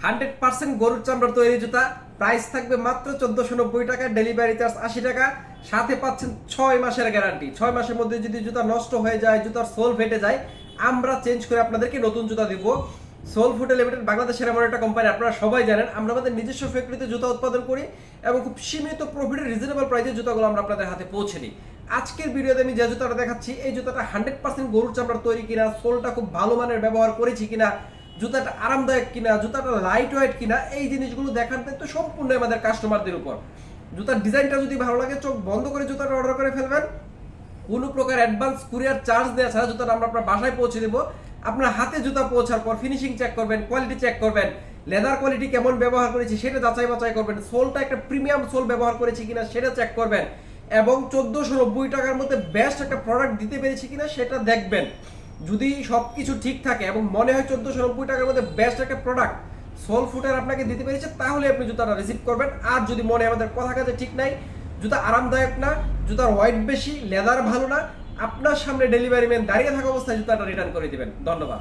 100% গরুর চামড়ার তৈরি জুতা, প্রাইস থাকবে মাত্র 1490 টাকা, ডেলিভারি চার্জ 80 টাকা, সাথে পাচ্ছেন 6 মাসের গ্যারান্টি। 6 মাসের মধ্যে যদি জুতা নষ্ট হয়ে যায়, জুতার সোল ফেটে যায়, আমরা চেঞ্জ করে আপনাদেরকে নতুন জুতা দিব। সোল ফুড লিমিটেড বাংলাদেশের এমন একটা কোম্পানি, আপনারা সবাই জানেন। আমরা আমাদের নিজস্ব ফ্যাক্টরিতে জুতা উৎপাদন করি এবং খুব সীমিত প্রফিটে রিজনেবল প্রাইসে জুতাগুলো আমরা আপনাদের হাতে পৌঁছে দিই। আজকের ভিডিওতে আমি যে জুতাটা দেখাচ্ছি, এই জুতাটা 100% গরুর চামড়ার তৈরি কিনা, সোলটা খুব ভালো মানের ব্যবহার করেছি কিনা, জুতাটা আরামদায়ক কিনা, জুতাটা লাইট ওয়েট কিনা, এই জিনিসগুলো দেখার দায়িত্ব সম্পূর্ণ আমাদের কাস্টমারদের উপর। জুতার ডিজাইনটা যদি ভালো লাগে, চোখ বন্ধ করে জুতাটা অর্ডার করে ফেলবেন। কোনো প্রকার অ্যাডভান্স কুরিয়ার চার্জ দেওয়া ছাড়া জুতাটা আমরা আপনার বাসায় পৌঁছে দেবো। আপনার হাতে জুতা পৌঁছার পর ফিনিশিং চেক করবেন, কোয়ালিটি চেক করবেন, লেদার কোয়ালিটি কেমন ব্যবহার করেছি সেটা যাচাই বাছাই করবেন, সোলটা একটা প্রিমিয়াম সোল ব্যবহার করেছি কিনা সেটা চেক করবেন, এবং 1490 টাকার মধ্যে বেস্ট একটা প্রোডাক্ট দিতে পেরেছি কিনা সেটা দেখবেন। যদি সবকিছু ঠিক থাকে এবং মনে হয় 1490 টাকার মধ্যে বেস্ট একটা প্রোডাক্ট সোল ফুটার আপনাকে দিতে পেরেছে, তাহলে আপনি জুতাটা রিসিভ করবেন। আর যদি মনে হয় আমাদের কথা কাজে ঠিক নাই, জুতা আরামদায়ক না, জুতার ওয়েট বেশি, লেদার ভালো না, আপনার সামনে ডেলিভারি ম্যান দাঁড়িয়ে থাকা অবস্থায় জুতাটা রিটার্ন করে দিবেন। ধন্যবাদ।